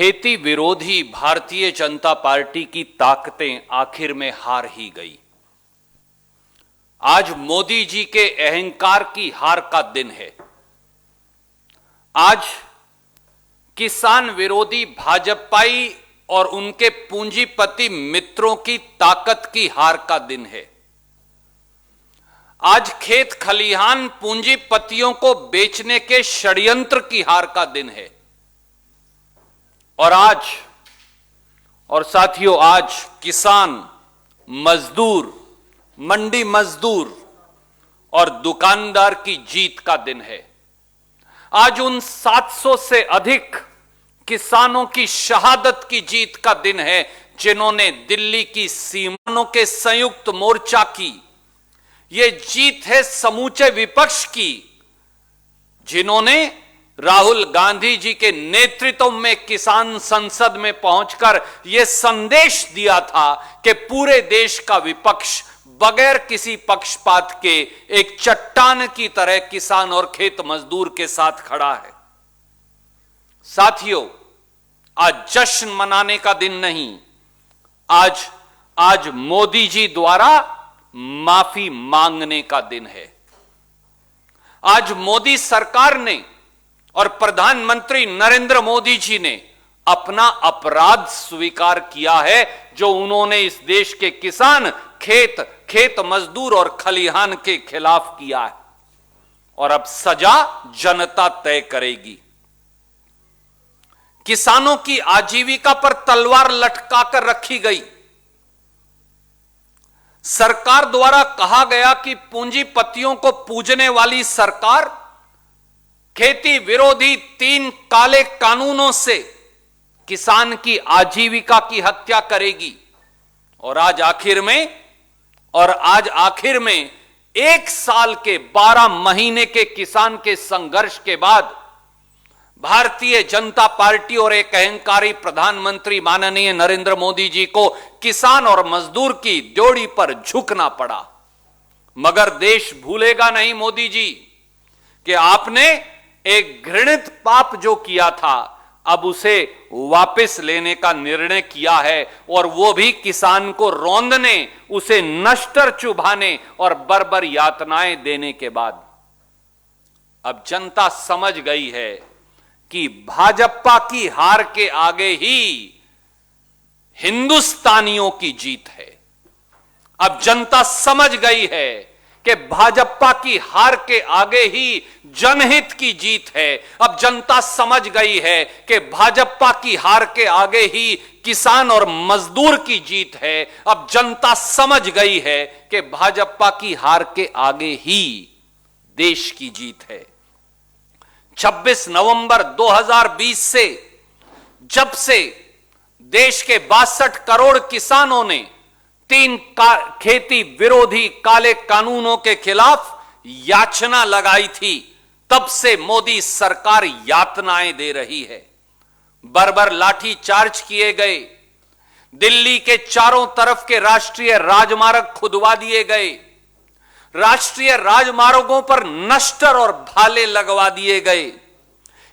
खेती विरोधी भारतीय जनता पार्टी की ताकतें आखिर में हार ही गई। आज मोदी जी के अहंकार की हार का दिन है। आज किसान विरोधी भाजपाई और उनके पूंजीपति मित्रों की ताकत की हार का दिन है। आज खेत खलिहान पूंजीपतियों को बेचने के षड्यंत्र की हार का दिन है। और साथियों, आज किसान, मजदूर, मंडी मजदूर और दुकानदार की जीत का दिन है। आज उन 700 से अधिक किसानों की शहादत की जीत का दिन है जिन्होंने दिल्ली की सीमाओं के संयुक्त मोर्चा की। यह जीत है समूचे विपक्ष की, जिन्होंने राहुल गांधी जी के नेतृत्व में किसान संसद में पहुंचकर यह संदेश दिया था कि पूरे देश का विपक्ष बगैर किसी पक्षपात के एक चट्टान की तरह किसान और खेत मजदूर के साथ खड़ा है। साथियों, आज जश्न मनाने का दिन नहीं, आज मोदी जी द्वारा माफी मांगने का दिन है। आज मोदी सरकार ने और प्रधानमंत्री नरेंद्र मोदी जी ने अपना अपराध स्वीकार किया है, जो उन्होंने इस देश के किसान, खेत मजदूर और खलिहान के खिलाफ किया है। और अब सजा जनता तय करेगी। किसानों की आजीविका पर तलवार लटकाकर रखी गई। सरकार द्वारा कहा गया कि पूंजीपतियों को पूजने वाली सरकार खेती विरोधी 3 काले कानूनों से किसान की आजीविका की हत्या करेगी। और आज आखिर में 1 साल के 12 महीने के किसान के संघर्ष के बाद भारतीय जनता पार्टी और एक अहंकारी प्रधानमंत्री माननीय नरेंद्र मोदी जी को किसान और मजदूर की ड्योढ़ी पर झुकना पड़ा। मगर देश भूलेगा नहीं मोदी जी कि आपने एक घृणित पाप जो किया था, अब उसे वापस लेने का निर्णय किया है, और वो भी किसान को रौंदने, उसे नश्तर चुभाने और बर्बर यातनाएं देने के बाद। अब जनता समझ गई है कि भाजपा की हार के आगे ही हिंदुस्तानियों की जीत है। अब जनता समझ गई है कि भाजपा की हार के आगे ही जनहित की जीत है। अब जनता समझ गई है कि भाजपा की हार के आगे ही किसान और मजदूर की जीत है। अब जनता समझ गई है कि भाजपा की हार के आगे ही देश की जीत है। 26 नवंबर 2020 से, जब से देश के 62 करोड़ किसानों ने 3 खेती विरोधी काले कानूनों के खिलाफ याचना लगाई थी, तब से मोदी सरकार यातनाएं दे रही है। बर्बर लाठी चार्ज किए गए, दिल्ली के चारों तरफ के राष्ट्रीय राजमार्ग खुदवा दिए गए, राष्ट्रीय राजमार्गों पर नश्तर और भाले लगवा दिए गए,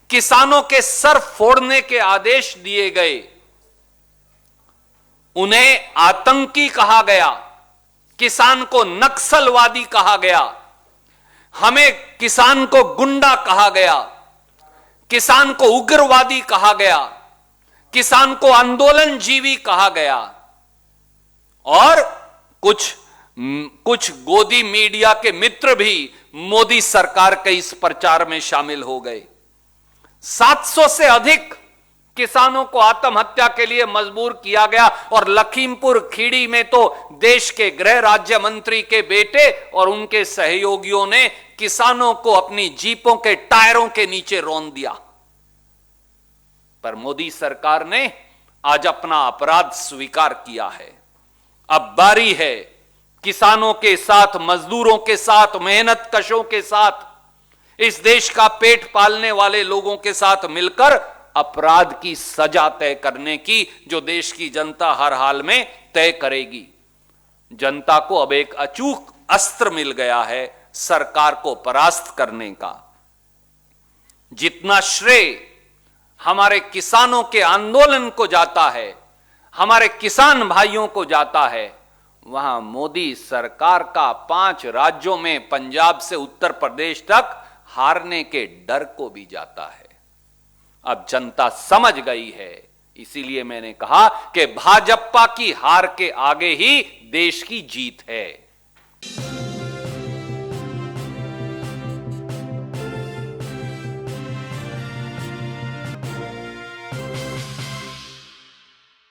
किसानों के सर फोड़ने के आदेश दिए गए, उन्हें आतंकी कहा गया, किसान को नक्सलवादी कहा गया, हमें किसान को गुंडा कहा गया, किसान को उग्रवादी कहा गया, किसान को आंदोलनजीवी कहा गया। और कुछ गोदी मीडिया के मित्र भी मोदी सरकार के इस प्रचार में शामिल हो गए। 700 से अधिक किसानों को आत्महत्या के लिए मजबूर किया गया, और लखीमपुर खीरी में तो देश के गृह राज्य मंत्री के बेटे और उनके सहयोगियों ने किसानों को अपनी जीपों के टायरों के नीचे रौंद दिया। पर मोदी सरकार ने आज अपना अपराध स्वीकार किया है। अब बारी है किसानों के साथ, मजदूरों के साथ, मेहनत कशों के साथ, इस देश का पेट पालने वाले लोगों के साथ मिलकर अपराध की सजा तय करने की, जो देश की जनता हर हाल में तय करेगी। जनता को अब एक अचूक अस्त्र मिल गया है सरकार को परास्त करने का। जितना श्रेय हमारे किसानों के आंदोलन को जाता है, हमारे किसान भाइयों को जाता है, वहां मोदी सरकार का 5 राज्यों में पंजाब से उत्तर प्रदेश तक हारने के डर को भी जाता है। अब जनता समझ गई है, इसीलिए मैंने कहा कि भाजपा की हार के आगे ही देश की जीत है।